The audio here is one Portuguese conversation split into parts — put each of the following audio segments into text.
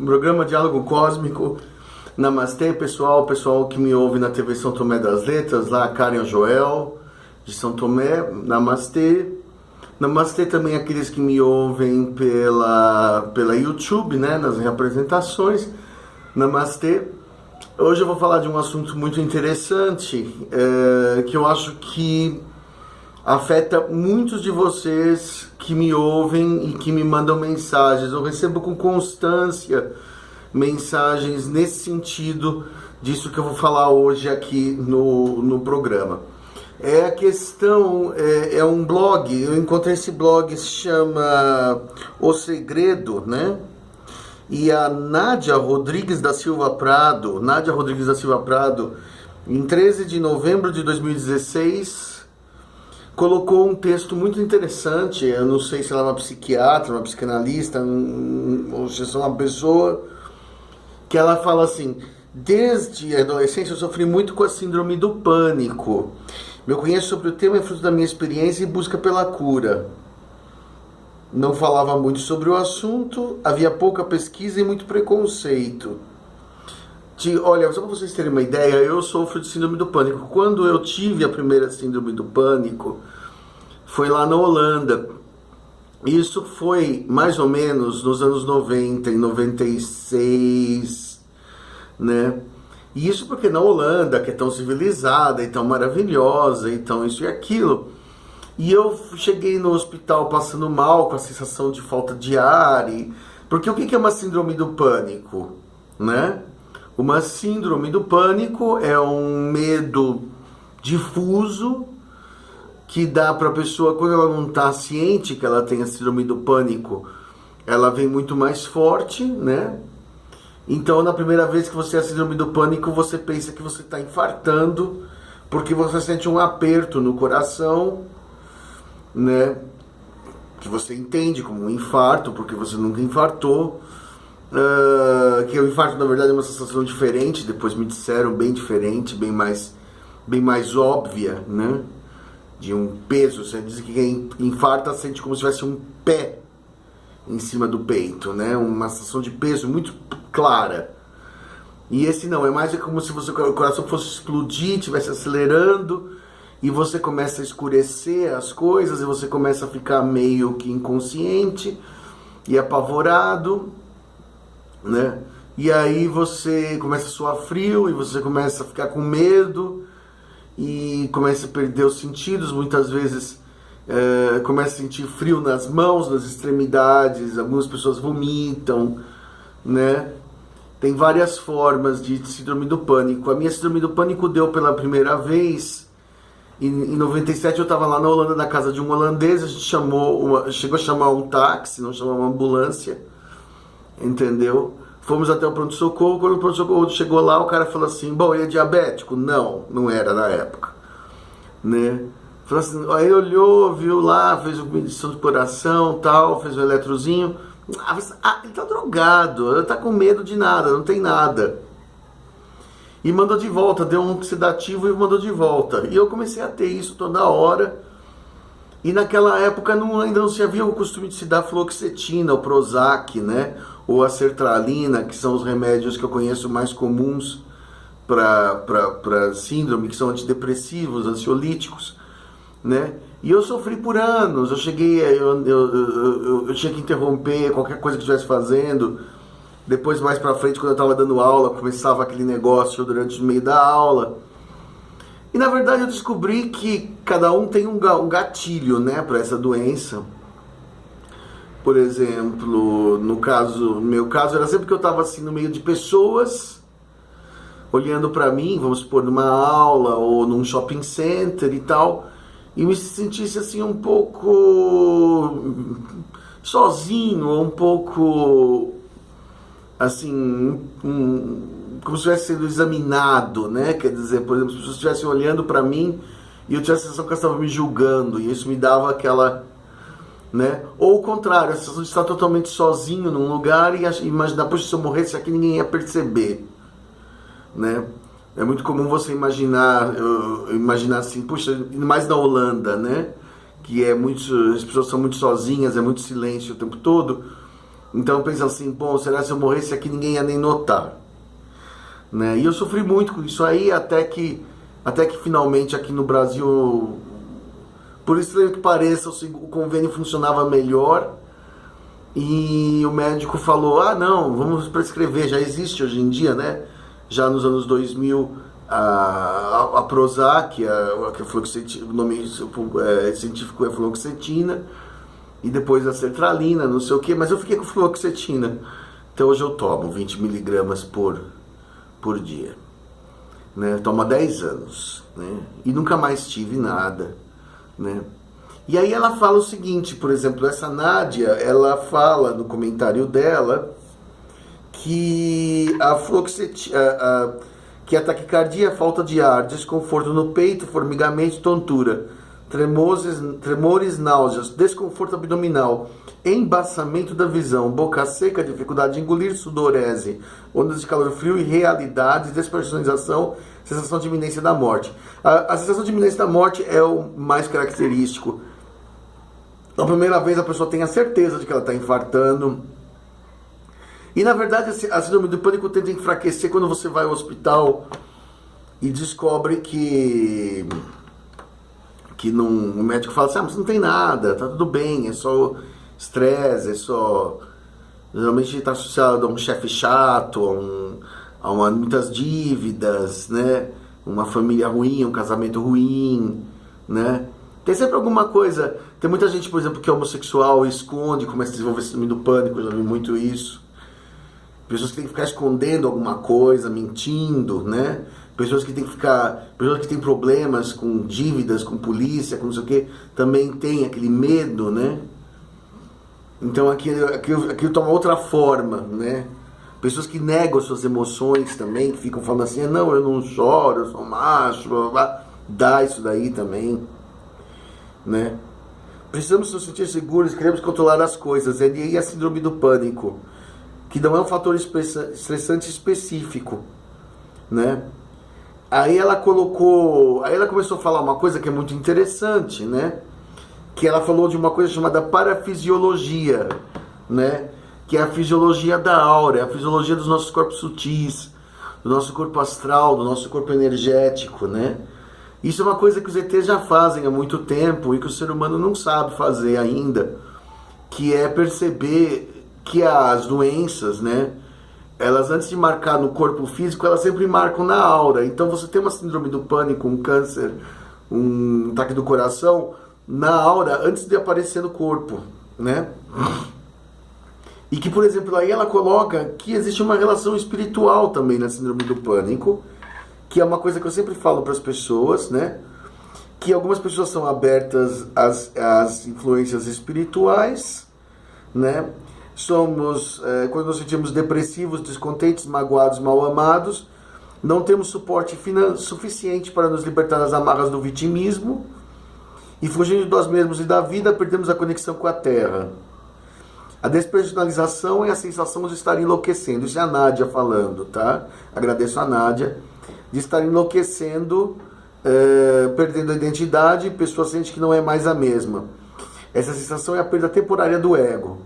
Programa Diálogo Cósmico. Namastê, pessoal que me ouve na TV São Tomé das Letras, lá a Karen Joel, de São Tomé, namastê. Namastê também aqueles que me ouvem pela YouTube, né, nas reapresentações. Namastê. Hoje eu vou falar de um assunto muito interessante, que eu acho que afeta muitos de vocês que me ouvem e que me mandam mensagens. Eu recebo com constância mensagens nesse sentido disso que eu vou falar hoje aqui no programa. É a questão, é um blog, eu encontrei esse blog, se chama O Segredo, né? E a Nádia Rodrigues da Silva Prado, em 13 de novembro de 2016, colocou um texto muito interessante. Eu não sei se ela é uma psiquiatra, uma psicanalista, ou se é uma pessoa que ela fala assim: desde a adolescência eu sofri muito com a síndrome do pânico. Meu conhecimento sobre o tema é fruto da minha experiência e busca pela cura. Não falava muito sobre o assunto, havia pouca pesquisa e muito preconceito. Olha, só para vocês terem uma ideia, eu sofro de síndrome do pânico. Quando eu tive a primeira síndrome do pânico, foi lá na Holanda. Isso foi mais ou menos nos anos 90, em 96, né? E isso porque na Holanda, que é tão civilizada e tão maravilhosa, e tão isso e aquilo. E eu cheguei no hospital passando mal, com a sensação de falta de ar. Porque o que é uma síndrome do pânico, né? Uma síndrome do pânico é um medo difuso que dá para a pessoa, quando ela não está ciente que ela tem a síndrome do pânico, ela vem muito mais forte, né? Então, na primeira vez que você tem a síndrome do pânico, você pensa que você está infartando, porque você sente um aperto no coração, né? Que você entende como um infarto, porque você nunca infartou. Que o infarto na verdade é uma sensação diferente, depois me disseram, bem diferente, bem mais óbvia, né? De um peso. Você diz que quem infarta sente como se tivesse um pé em cima do peito, né? Uma sensação de peso muito clara. E esse não, é mais como se o coração fosse explodir, estivesse acelerando, e você começa a escurecer as coisas, e você começa a ficar meio que inconsciente e apavorado, né? E aí você começa a suar frio, e você começa a ficar com medo, e começa a perder os sentidos. Muitas vezes começa a sentir frio nas mãos, nas extremidades, algumas pessoas vomitam, né? Tem várias formas de síndrome do pânico. A minha síndrome do pânico deu pela primeira vez em 97. Eu estava lá na Holanda, na casa de um holandês. A gente chegou a chamar um táxi, não chamou uma ambulância, entendeu? Fomos até o pronto-socorro. Quando o pronto-socorro chegou lá, o cara falou assim: bom, ele é diabético? Não, não era na época, né? Falou assim, aí olhou, viu lá, fez uma medição do coração, tal, fez um eletrozinho. Ele tá drogado, ele tá com medo de nada, não tem nada. E mandou de volta, deu um sedativo e mandou de volta. E eu comecei a ter isso toda hora. E naquela época ainda não se havia o costume de se dar fluoxetina, o Prozac, né? Ou a sertralina, que são os remédios que eu conheço mais comuns para síndrome, que são antidepressivos, ansiolíticos, né? E eu sofri por anos. Eu tinha que interromper qualquer coisa que estivesse fazendo. Depois, mais pra frente, quando eu estava dando aula, começava aquele negócio durante o meio da aula. E na verdade eu descobri que cada um tem um gatilho, né, para essa doença. Por exemplo, no meu caso era sempre que eu estava assim no meio de pessoas olhando para mim, vamos supor, numa aula ou num shopping center e tal, e me sentisse assim um pouco sozinho, ou um pouco assim, como se estivesse sendo examinado, né? Quer dizer, por exemplo, se as pessoas estivessem olhando para mim e eu tivesse a sensação que elas estavam me julgando, e isso me dava aquela, né? Ou o contrário, a sensação de estar totalmente sozinho num lugar e imaginar, poxa, se eu morresse aqui ninguém ia perceber, né? É muito comum você imaginar assim, puxa, mais na Holanda, né? Que as pessoas são muito sozinhas, é muito silêncio o tempo todo. Então pensa assim, bom, será que se eu morresse aqui ninguém ia nem notar? Né? E eu sofri muito com isso aí, até que finalmente aqui no Brasil, por estranho que pareça, o convênio funcionava melhor. E o médico falou, ah não, vamos prescrever, já existe hoje em dia, né? Já nos anos 2000, a Prozac, que o nome científico é fluoxetina, e depois a sertralina, não sei o que, mas eu fiquei com fluoxetina. Então hoje eu tomo 20 miligramas por dia. Né? Tomo há 10 anos, né? E nunca mais tive nada, né? E aí ela fala o seguinte, por exemplo, essa Nádia, ela fala no comentário dela que que a taquicardia, falta de ar, desconforto no peito, formigamento, tontura, tremores, náuseas, desconforto abdominal, embaçamento da visão, boca seca, dificuldade de engolir, sudorese, ondas de calor frio, irrealidades, despersonalização, sensação de iminência da morte. A sensação de iminência da morte é o mais característico. Na primeira vez a pessoa tem a certeza de que ela está infartando. E na verdade a síndrome do pânico tende a enfraquecer quando você vai ao hospital e descobre que não, o médico fala assim, mas não tem nada, tá tudo bem, é só estresse, é só... Geralmente está associado a um chefe chato, muitas dívidas, né? Uma família ruim, um casamento ruim, né? Tem sempre alguma coisa. Tem muita gente, por exemplo, que é homossexual e esconde, começa a desenvolver síndrome do pânico, eu já vi muito isso. Pessoas que têm que ficar escondendo alguma coisa, mentindo, né? Pessoas que têm problemas com dívidas, com polícia, com não sei o que, também tem aquele medo, né? Então aquilo toma outra forma, né? Pessoas que negam as suas emoções também, que ficam falando assim, não, eu não choro, eu sou macho, blá, blá, blá. Dá isso daí também, né? Precisamos nos sentir seguros, queremos controlar as coisas. E aí a síndrome do pânico, que não é um fator estressante específico, né? Aí ela começou a falar uma coisa que é muito interessante, né? Que ela falou de uma coisa chamada parafisiologia, né? Que é a fisiologia da aura, a fisiologia dos nossos corpos sutis, do nosso corpo astral, do nosso corpo energético, né? Isso é uma coisa que os ETs já fazem há muito tempo e que o ser humano não sabe fazer ainda, que é perceber que as doenças, né? Elas, antes de marcar no corpo físico, elas sempre marcam na aura. Então você tem uma síndrome do pânico, um câncer, um ataque do coração, na aura, antes de aparecer no corpo, né? E que, por exemplo, aí ela coloca que existe uma relação espiritual também na síndrome do pânico, que é uma coisa que eu sempre falo para as pessoas, né? Que algumas pessoas são abertas às influências espirituais, né? Quando nos sentimos depressivos, descontentes, magoados, mal amados, não temos suporte suficiente para nos libertar das amarras do vitimismo e fugindo de nós mesmos e da vida, perdemos a conexão com a Terra. A despersonalização é a sensação de estar enlouquecendo. Isso é a Nádia falando, tá? Agradeço a Nádia. De estar enlouquecendo, perdendo a identidade, a pessoa sente que não é mais a mesma. Essa sensação é a perda temporária do ego.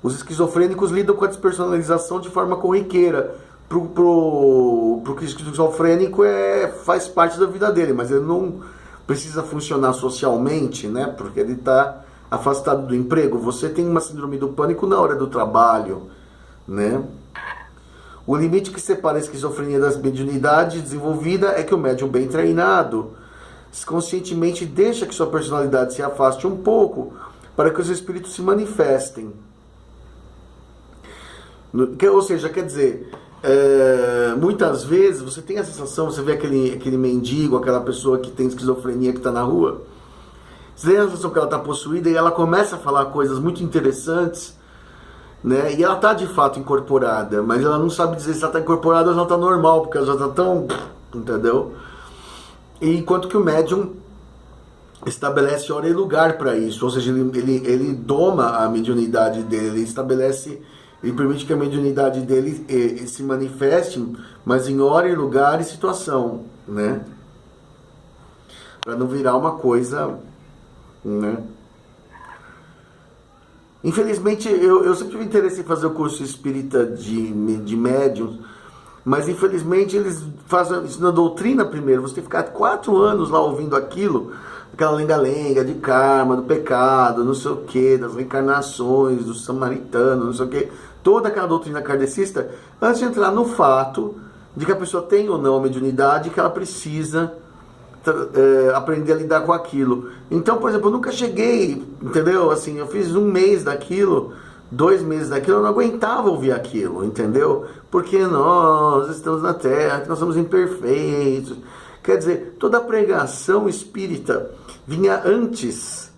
Os esquizofrênicos lidam com a despersonalização de forma corriqueira. Pro esquizofrênico faz parte da vida dele, mas ele não precisa funcionar socialmente, né? Porque ele está afastado do emprego. Você tem uma síndrome do pânico na hora do trabalho, né? O limite que separa a esquizofrenia da mediunidade desenvolvida é que o médium bem treinado conscientemente deixa que sua personalidade se afaste um pouco para que os espíritos se manifestem. Ou seja, quer dizer, muitas vezes você tem a sensação, você vê aquele mendigo, aquela pessoa que tem esquizofrenia que está na rua, você tem a sensação que ela está possuída e ela começa a falar coisas muito interessantes, né? E ela está de fato incorporada, mas ela não sabe dizer se ela está incorporada ou se ela está normal, porque ela já está tão... entendeu? E enquanto que o médium estabelece hora e lugar para isso, ou seja, ele doma a mediunidade dele, ele permite que a mediunidade dele se manifeste, mas em hora e lugar e situação, né? Para não virar uma coisa, né? Infelizmente, eu sempre tive interesse em fazer o curso espírita de médiums, mas infelizmente eles fazem isso na doutrina primeiro. Você tem que ficar 4 anos lá ouvindo aquilo, aquela lenga-lenga de karma, do pecado, não sei o que, das reencarnações, do samaritano, não sei o que, toda aquela doutrina kardecista, antes de entrar no fato de que a pessoa tem ou não a mediunidade, que ela precisa aprender a lidar com aquilo. Então, por exemplo, eu nunca cheguei, entendeu? Assim, eu fiz 1 mês daquilo, 2 meses daquilo, eu não aguentava ouvir aquilo, entendeu? Porque nós estamos na Terra, que nós somos imperfeitos. Quer dizer, toda a pregação espírita vinha antes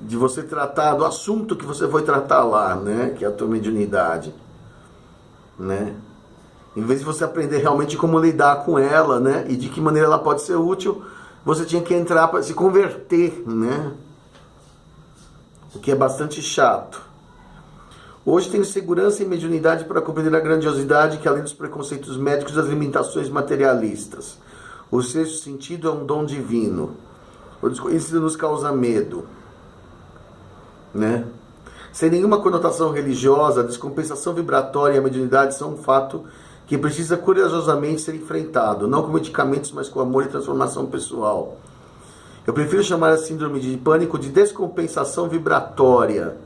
de você tratar do assunto que você foi tratar lá, né? Que é a tua mediunidade, né? Em vez de você aprender realmente como lidar com ela, né? E de que maneira ela pode ser útil, você tinha que entrar para se converter, né? O que é bastante chato. Hoje tenho segurança e mediunidade para compreender a grandiosidade que, além dos preconceitos médicos, das limitações materialistas. O sexto sentido é um dom divino. O desconhecido nos causa medo, né? Sem nenhuma conotação religiosa, a descompensação vibratória e a mediunidade são um fato que precisa corajosamente ser enfrentado, não com medicamentos, mas com amor e transformação pessoal. Eu prefiro chamar a síndrome de pânico de descompensação vibratória,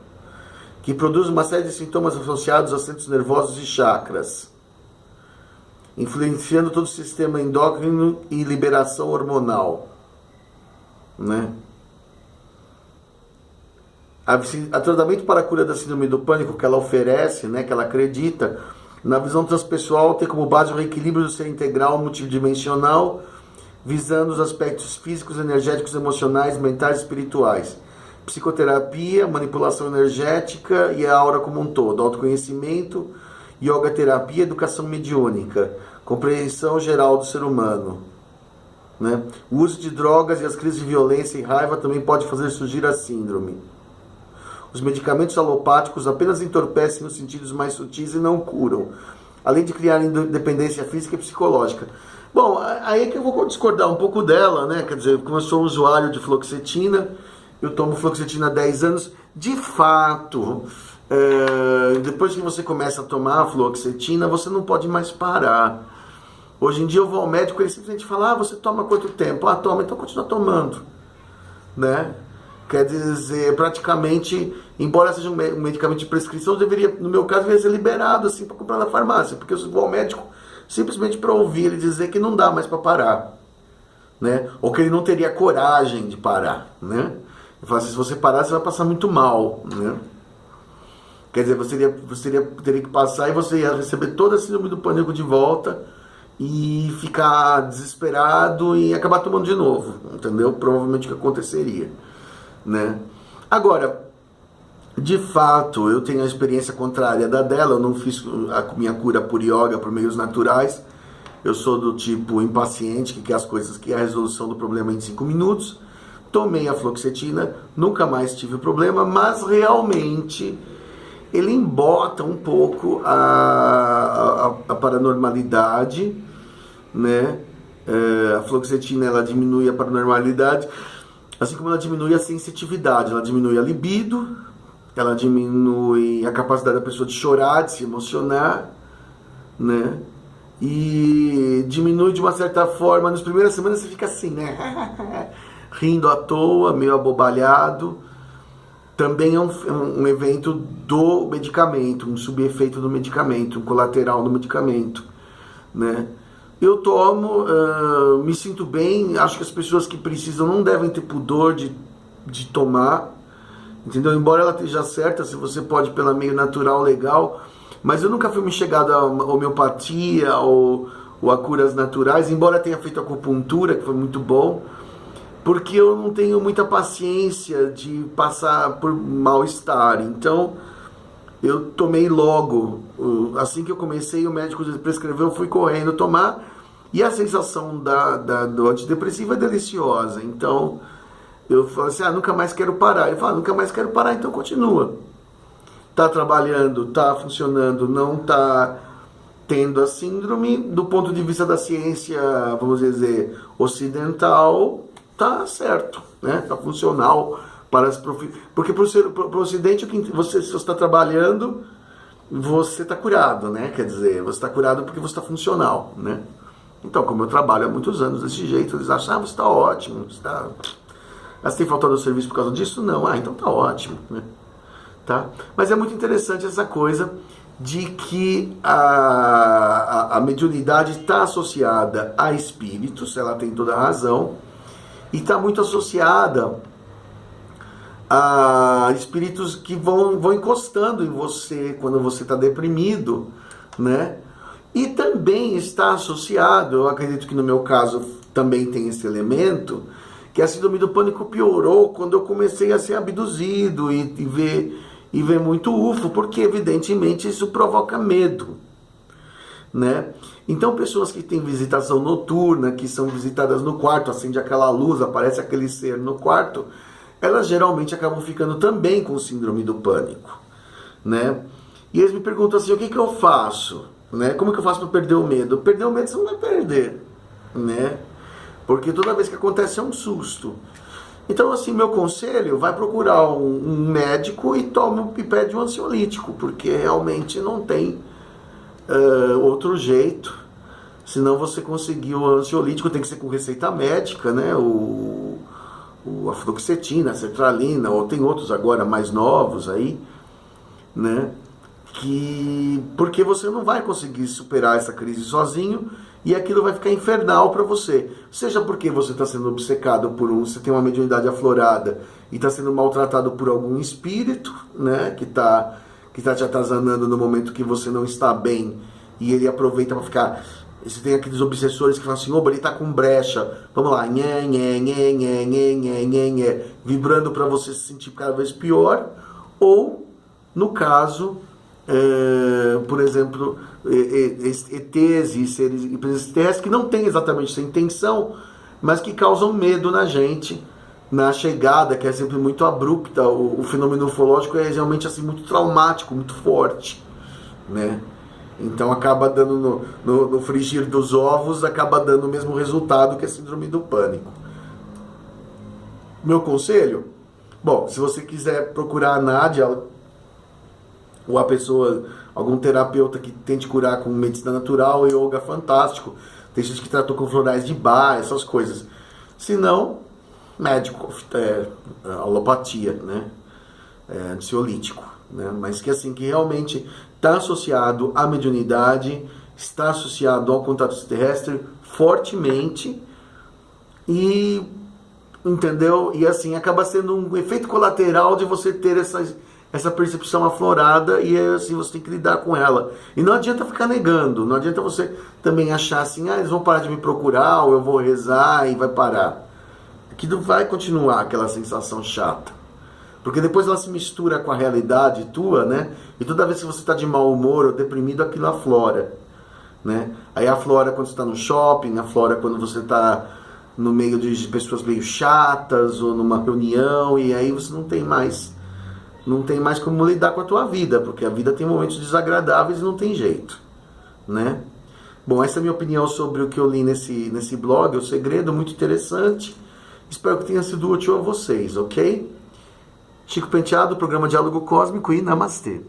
que produz uma série de sintomas associados a centros nervosos e chakras, influenciando todo o sistema endócrino e liberação hormonal, né? A tratamento para a cura da síndrome do pânico que ela oferece, né, que ela acredita, na visão transpessoal, tem como base o reequilíbrio do ser integral multidimensional, visando os aspectos físicos, energéticos, emocionais, mentais e espirituais. Psicoterapia, manipulação energética e a aura como um todo, autoconhecimento, yoga terapia, educação mediúnica, compreensão geral do ser humano, né? O uso de drogas e as crises de violência e raiva também pode fazer surgir a síndrome. Os medicamentos alopáticos apenas entorpecem os sentidos mais sutis e não curam, além de criar dependência física e psicológica. Bom, aí é que eu vou discordar um pouco dela, né? Quer dizer, como eu sou usuário de fluoxetina, eu tomo fluoxetina há 10 anos, de fato, depois que você começa a tomar a fluoxetina, você não pode mais parar. Hoje em dia eu vou ao médico e ele simplesmente fala, você toma quanto tempo? Toma, então continua tomando, né? Quer dizer, praticamente, embora seja um medicamento de prescrição, deveria, no meu caso, deveria ser liberado assim para comprar na farmácia, porque eu vou ao médico simplesmente para ouvir ele dizer que não dá mais para parar, né? Ou que ele não teria coragem de parar, né? Eu falo assim, se você parar, você vai passar muito mal, né? Quer dizer, você teria que passar e você ia receber toda a síndrome do pânico de volta e ficar desesperado e acabar tomando de novo, entendeu? Provavelmente o que aconteceria, né? Agora, de fato, eu tenho a experiência contrária da dela. Eu não fiz a minha cura por yoga, por meios naturais. Eu sou do tipo impaciente, que quer as coisas, que é a resolução do problema em 5 minutos. Tomei a fluoxetina, nunca mais tive problema, mas realmente ele embota um pouco a paranormalidade, né? A fluoxetina, ela diminui a paranormalidade, assim como ela diminui a sensitividade, ela diminui a libido, ela diminui a capacidade da pessoa de chorar, de se emocionar, né? E diminui de uma certa forma, nas primeiras semanas você fica assim, né? Rindo à toa, meio abobalhado. Também é um evento do medicamento, um subefeito do medicamento, um colateral do medicamento, né? Eu tomo, me sinto bem, acho que as pessoas que precisam não devem ter pudor de tomar, entendeu? Embora ela esteja certa, se você pode pela meio natural, legal, mas eu nunca fui me chegado a homeopatia ou a curas naturais, embora tenha feito acupuntura, que foi muito bom, porque eu não tenho muita paciência de passar por mal-estar. Então, eu tomei logo. Assim que eu comecei, o médico prescreveu, eu fui correndo tomar, e a sensação do antidepressivo é deliciosa. Então, eu falei assim, nunca mais quero parar. Ele falou, nunca mais quero parar, então continua. Tá trabalhando, tá funcionando, não tá tendo a síndrome. Do ponto de vista da ciência, vamos dizer, ocidental, tá certo, né? Tá funcional Porque para o Ocidente, se você está trabalhando, você está curado, né? Quer dizer, você está curado porque você está funcional, né? Então, como eu trabalho há muitos anos desse jeito, eles acham, você está ótimo, você está... Mas tem faltado ao serviço por causa disso? Não. Então tá ótimo, né? Tá? Mas é muito interessante essa coisa de que a mediunidade está associada a espíritos, ela tem toda a razão, e está muito associada a espíritos que vão encostando em você quando você está deprimido, né? E também está associado, eu acredito que no meu caso também tem esse elemento, que a síndrome do pânico piorou quando eu comecei a ser abduzido e ver muito UFO, porque evidentemente isso provoca medo, né? Então pessoas que têm visitação noturna, que são visitadas no quarto, acende aquela luz, aparece aquele ser no quarto, elas geralmente acabam ficando também com síndrome do pânico, né? E eles me perguntam assim, o que eu faço? Né? Como que eu faço para perder o medo? Perder o medo você não vai perder, né? Porque toda vez que acontece é um susto. Então, assim, meu conselho, vai procurar um médico e pede um ansiolítico, porque realmente não tem outro jeito. Senão você conseguir o ansiolítico, tem que ser com receita médica, né? A fluoxetina, a sertralina, ou tem outros agora mais novos aí, né? Porque você não vai conseguir superar essa crise sozinho e aquilo vai ficar infernal para você. Seja porque você está sendo obcecado você tem uma mediunidade aflorada e está sendo maltratado por algum espírito, né, que tá te atazanando no momento que você não está bem e ele aproveita para ficar... Você tem aqueles obsessores que falam assim, opa, ele está com brecha, vamos lá, nhé, nhé, nhé, nhé, nhé, nhé, nhé, nhé, vibrando para você se sentir cada vez pior, ou, no caso... por exemplo, ETs e seres e presenças terrestres que não têm exatamente essa intenção, mas que causam medo na gente, na chegada, que é sempre muito abrupta. O fenômeno ufológico é realmente assim, muito traumático, muito forte, né? Então acaba dando, no frigir dos ovos, acaba dando o mesmo resultado que a síndrome do pânico. Meu conselho? Bom, se você quiser procurar a Nádia, ou a pessoa, algum terapeuta que tente curar com medicina natural, yoga, fantástico. Tem gente que tratou com florais de Bach, essas coisas. Se não, médico, alopatia, né? Ansiolítico, né? Mas que assim, que realmente está associado à mediunidade, está associado ao contato extraterrestre fortemente e, entendeu? E assim, acaba sendo um efeito colateral de você ter essa percepção aflorada e assim você tem que lidar com ela. E não adianta ficar negando, não adianta você também achar assim, eles vão parar de me procurar, ou eu vou rezar e vai parar. Aquilo vai continuar aquela sensação chata. Porque depois ela se mistura com a realidade tua, né? E toda vez que você está de mau humor ou deprimido, aquilo aflora, né? Aí aflora quando você está no shopping, aflora quando você está no meio de pessoas meio chatas, ou numa reunião, e aí você não tem mais como lidar com a tua vida, porque a vida tem momentos desagradáveis e não tem jeito, né? Bom, essa é a minha opinião sobre o que eu li nesse blog, O Segredo, muito interessante. Espero que tenha sido útil a vocês, ok? Chico Penteado, programa Diálogo Cósmico e Namastê.